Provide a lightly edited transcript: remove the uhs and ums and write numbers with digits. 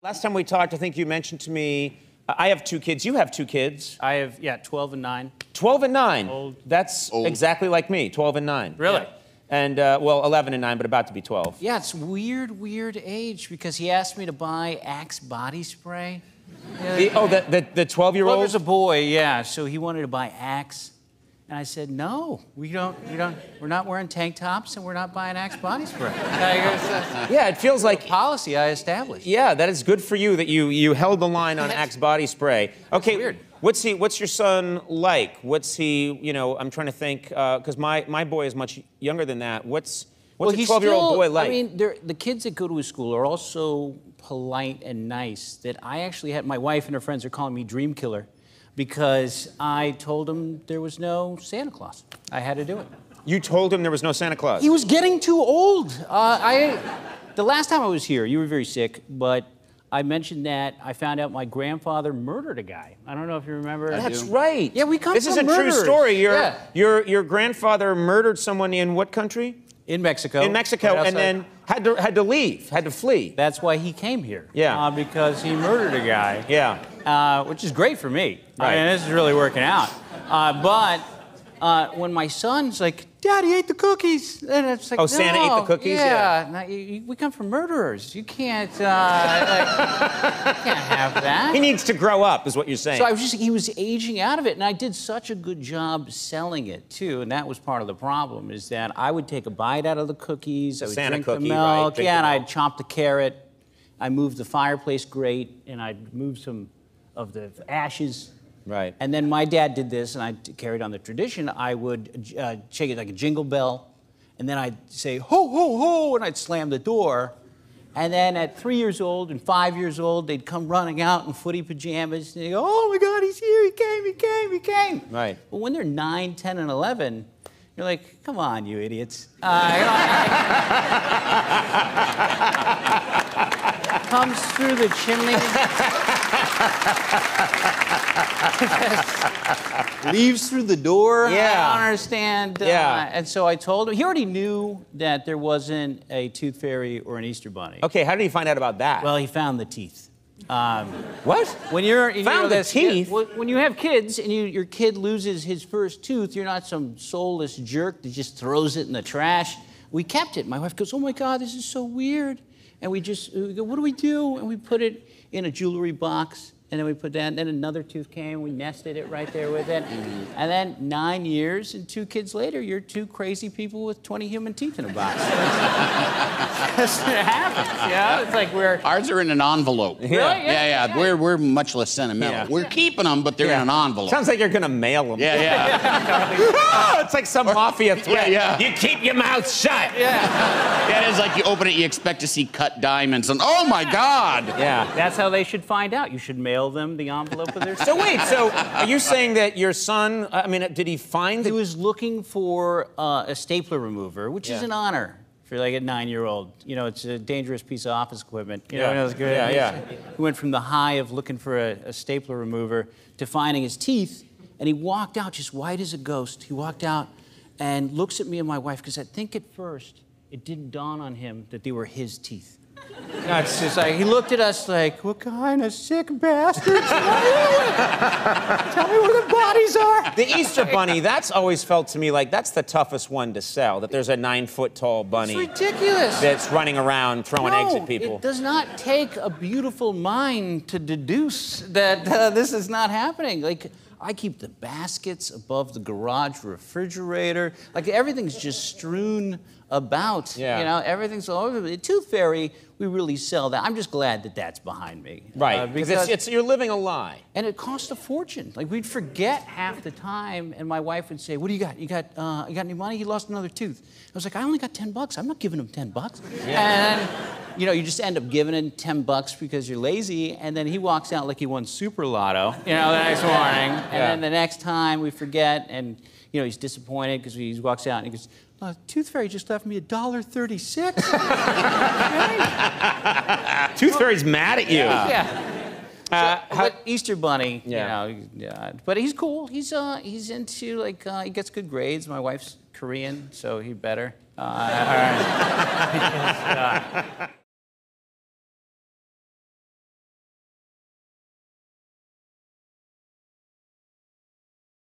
Last time we talked, I think you mentioned to me, I have 2 kids. You have 2 kids. I have, 12 and 9. 12 and 9. Old. That's exactly like me, 12 and 9. Really? Yeah. And, well, 11 and 9, but about to be 12. Yeah, it's weird age, because he asked me to buy Axe body spray. The 12-year-old? Well, there's a boy, yeah, so he wanted to buy Axe. And I said, no, we're not wearing tank tops and we're not buying Axe body spray. Yeah, it feels like policy I established. Yeah, that is good for you that you held the line on Axe body spray. Okay, weird. What's your son like? What's he, I'm trying to think, because my boy is much younger than that. What's a 12-year-old boy like? I mean, the kids that go to his school are all so polite and nice that I actually had, my wife and her friends are calling me Dream Killer, because I told him there was no Santa Claus. I had to do it. You told him there was no Santa Claus? He was getting too old. The last time I was here, you were very sick, but I mentioned that I found out my grandfather murdered a guy. I don't know if you remember. That's right. Yeah, we come This from is a murderers. true story. Yeah. Your grandfather murdered someone in what country? In Mexico. In Mexico, right and then had to leave, had to flee. That's why he came here. Yeah. Because he murdered a guy. Yeah. Which is great for me. Right. I mean, this is really working out. But when my son's like, Daddy ate the cookies, and it's like, oh, Santa ate the cookies? Yeah. No, we come from murderers. You can't, you can't have that. He needs to grow up, is what you're saying. So he was aging out of it, and I did such a good job selling it too, and that was part of the problem, is that I would take a bite out of the cookies, I would drink the milk, and I'd chop the carrot, I moved the fireplace grate, and I'd move some of the ashes. Right. And then my dad did this, and I carried on the tradition. I would shake it like a jingle bell, and then I'd say, ho, ho, ho, and I'd slam the door. And then at 3 years old and 5 years old, they'd come running out in footy pajamas, and they'd go, oh my God, he's here, he came. Right. But when they're 9, 10, and 11, you're like, come on, you idiots. Comes through the chimney. Leaves through the door. Yeah. I don't understand. Yeah. And so I told him. He already knew that there wasn't a tooth fairy or an Easter bunny. Okay, how did he find out about that? Well, he found the teeth. What? When you're found the teeth? When you have kids and your kid loses his first tooth, you're not some soulless jerk that just throws it in the trash. We kept it. My wife goes, oh my God, this is so weird. And we go, what do we do? And we put it in a jewelry box. And then we put that, and then another tooth came, we nested it right there with it. And then 9 years and 2 kids later, you're 2 crazy people with 20 human teeth in a box. That's what happens, yeah? It's like Ours are in an envelope. Really? Yeah. We're much less sentimental. Yeah. We're keeping them, but they're in an envelope. Sounds like you're gonna mail them. Yeah. It's like some mafia threat. Yeah. You keep your mouth shut. Yeah, it's like you open it, you expect to see cut diamonds, and oh my God! Yeah. That's how they should find out. You should mail them the envelope of their So wait, so are you saying that your son, I mean, did he find He was looking for a stapler remover, which is an honor for like a 9-year-old. You know, it's a dangerous piece of office equipment. You know, it was good. Yeah. He went from the high of looking for a stapler remover to finding his teeth, and he walked out just white as a ghost. He walked out and looks at me and my wife, because I think at first it didn't dawn on him that they were his teeth. No, it's just like, he looked at us like, what kind of sick bastards are you? Tell me where the bodies are. The Easter bunny, that's always felt to me like that's the toughest one to sell, that there's a 9-foot-tall bunny. It's ridiculous. That's running around throwing eggs at people. It does not take a beautiful mind to deduce that this is not happening. Like, I keep the baskets above the garage refrigerator. Like, everything's just strewn about. Yeah. You know, everything's all over. The Tooth Fairy, we really sell that. I'm just glad that that's behind me. Right, because you're living a lie. And it cost a fortune. Like, we'd forget half the time, and my wife would say, what do you got? You got any money? He lost another tooth. I was like, I only got $10. I'm not giving him $10. Yeah. And, you know, you just end up giving him $10 because you're lazy, and then he walks out like he won Super Lotto, you know, the next morning. And then the next time we forget, and, you know, he's disappointed because he walks out and he goes, Tooth Fairy just left me $1.36. Tooth Fairy's mad at you. Yeah. But Easter Bunny, you know, but he's cool. He's into, like, he gets good grades. My wife's Korean, so he better. All right.